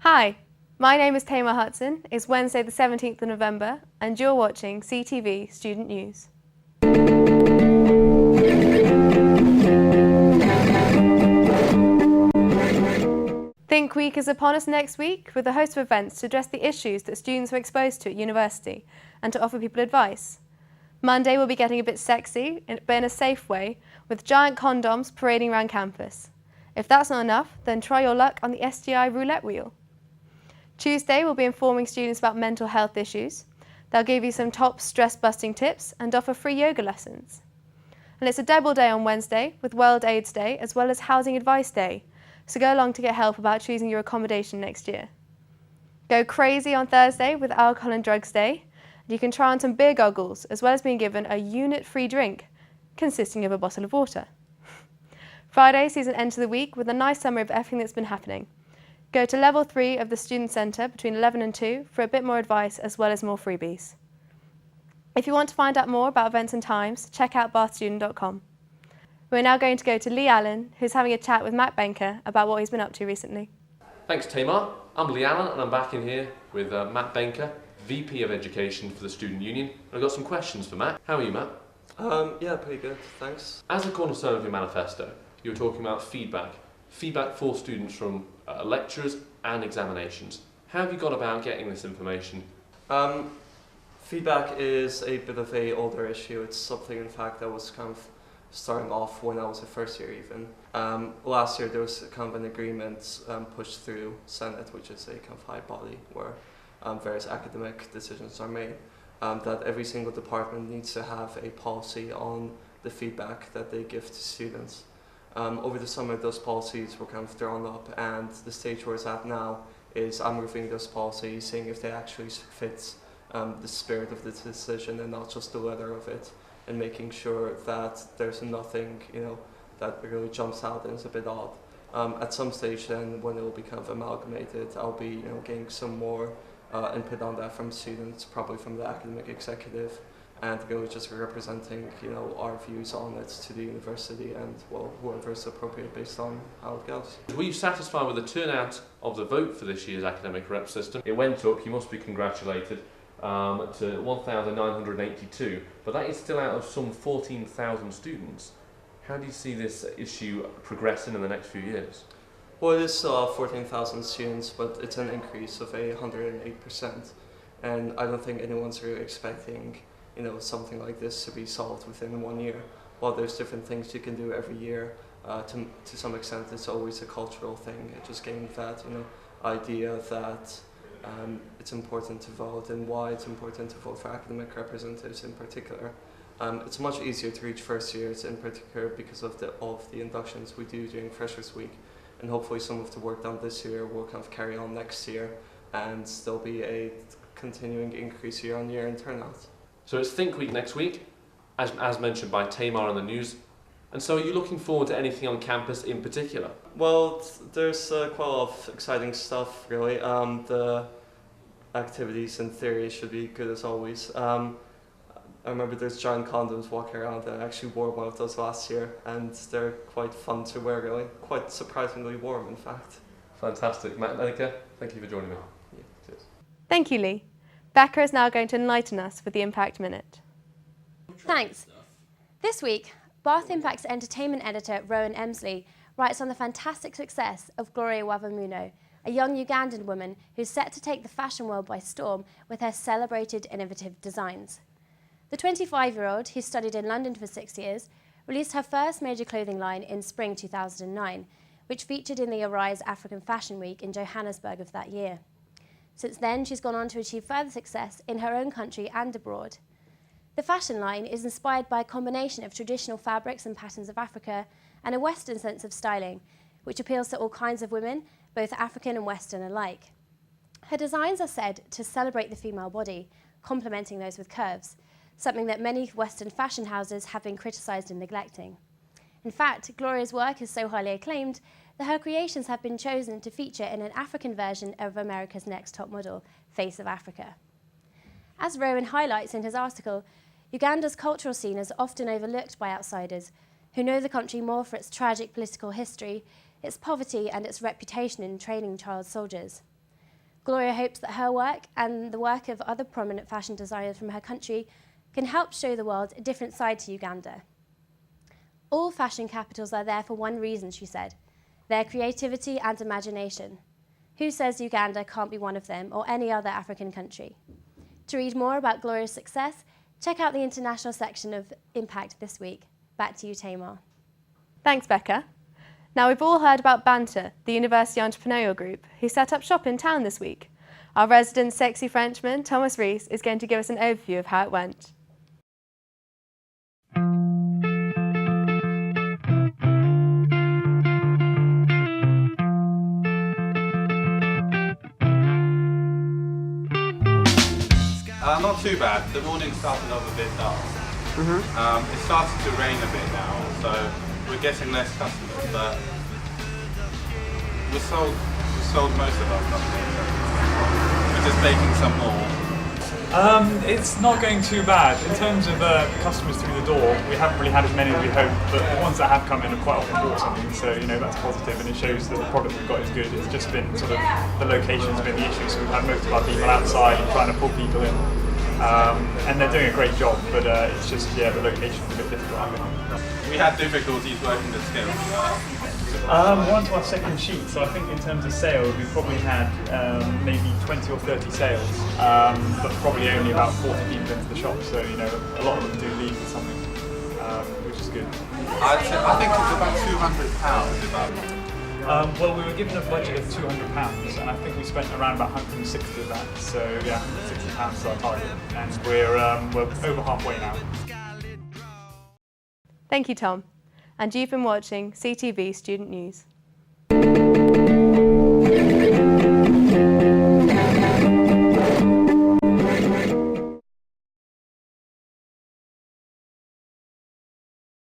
Hi, my name is Tamar Hudson. It's Wednesday the 17th of November and you're watching Ctv Student News. Think Week is upon us next week with a host of events to address the issues that students are exposed to at university and to offer people advice. Monday will be getting a bit sexy, but in a safe way, with giant condoms parading around campus. If that's not enough, then try your luck on the STI roulette wheel. Tuesday will be informing students about mental health issues. They'll give you some top stress-busting tips and offer free yoga lessons. And it's a double day on Wednesday with World AIDS Day as well as Housing Advice Day, so go along to get help about choosing your accommodation next year. Go crazy on Thursday with Alcohol and Drugs Day. You can try on some beer goggles as well as being given a unit-free drink consisting of a bottle of water. Friday sees an end to the week with a nice summary of everything that's been happening. Go to level 3 of the Student Centre between 11 and 2 for a bit more advice as well as more freebies. If you want to find out more about events and times, check out bathstudent.com. We're now going to go to Lee Allen, who's having a chat with Matt Benker about what he's been up to recently. Thanks, Tamar. I'm Lee Allen and I'm back in here with Matt Benker, VP of Education for the Student Union. I've got some questions for Matt. How are you, Matt? Yeah, pretty good, thanks. As a cornerstone of your manifesto, you were talking about feedback for students from lectures and examinations. How have you got about getting this information? Feedback is a bit of an older issue. It's something, in fact, that was kind of starting off when I was a first year even. Last year there was kind of an agreement pushed through Senate, which is a kind of high body where various academic decisions are made, that every single department needs to have a policy on the feedback that they give to students. Over the summer those policies were kind of drawn up, and the stage where it's at now is I'm reviewing those policies, seeing if they actually fit the spirit of the decision and not just the letter of it, and making sure that there's nothing, that really jumps out and is a bit odd. At some stage then, when it will be kind of amalgamated, I'll be getting some more input on that from students, probably from the academic executive, and really just representing our views on it to the university and whoever is appropriate based on how it goes. Were you satisfied with the turnout of the vote for this year's academic rep system? It went up, you must be congratulated, to 1,982, but that is still out of some 14,000 students. How do you see this issue progressing in the next few years? Well, it is still 14,000 students, but it's an increase of 108%, and I don't think anyone's really expecting something like this to be solved within 1 year. While there's different things you can do every year, to some extent it's always a cultural thing, just getting that idea that it's important to vote and why it's important to vote for academic representatives in particular. It's much easier to reach first years in particular because of all of the inductions we do during Freshers Week, and hopefully some of the work done this year will kind of carry on next year and there'll be a continuing increase year on year in turnout. So it's Think Week next week, as mentioned by Tamar on the news. And so are you looking forward to anything on campus in particular? Well, there's quite a lot of exciting stuff, really. The activities in theory should be good as always. I remember there's giant condoms walking around, and I actually wore one of those last year, and they're quite fun to wear, really. Quite surprisingly warm, in fact. Fantastic. Matt Benker, thank you for joining me. Yeah. Cheers. Thank you, Lee. Becca is now going to enlighten us with the Impact Minute. Thanks. This week, Bath Impact's entertainment editor Rowan Emsley writes on the fantastic success of Gloria Wawamuno, a young Ugandan woman who's set to take the fashion world by storm with her celebrated innovative designs. The 25-year-old, who studied in London for 6 years, released her first major clothing line in spring 2009, which featured in the Arise African Fashion Week in Johannesburg of that year. Since then, she's gone on to achieve further success in her own country and abroad. The fashion line is inspired by a combination of traditional fabrics and patterns of Africa and a Western sense of styling, which appeals to all kinds of women, both African and Western alike. Her designs are said to celebrate the female body, complementing those with curves, something that many Western fashion houses have been criticised and neglecting. In fact, Gloria's work is so highly acclaimed that her creations have been chosen to feature in an African version of America's Next Top Model, Face of Africa. As Rowan highlights in his article, Uganda's cultural scene is often overlooked by outsiders who know the country more for its tragic political history, its poverty and its reputation in training child soldiers. Gloria hopes that her work and the work of other prominent fashion designers from her country can help show the world a different side to Uganda. All fashion capitals are there for one reason, she said, their creativity and imagination. Who says Uganda can't be one of them, or any other African country? To read more about Gloria's success, check out the international section of Impact this week. Back to you, Tamar. Thanks, Becca. Now, we've all heard about Banter, the university entrepreneurial group, who set up shop in town this week. Our resident sexy Frenchman, Thomas Rees, is going to give us an overview of how it went. Not too bad. The morning started off a bit dark. It started to rain a bit now, so we're getting less customers, but we sold most of our stuff here, so we're just baking some more. It's not going too bad. In terms of customers through the door, we haven't really had as many as we hoped, but the ones that have come in have quite often bought something, so that's positive, and it shows that the product we've got is good. It's just been sort of the location's been the issue, so we've had most of our people outside and trying to pull people in. And they're doing a great job, but it's just, the location's a bit difficult, I think. We had difficulties working the skills. We're on to our second sheet, so I think in terms of sales, we've probably had maybe 20 or 30 sales, but probably only about 40 people into the shop, so a lot of them do leave with something, which is good. I think it's about £200 well, we were given a budget of £200, and I think we spent around about 160 of that, so yeah, £60 is our target, and we're over halfway now. Thank you, Tom. And you've been watching CTV Student News.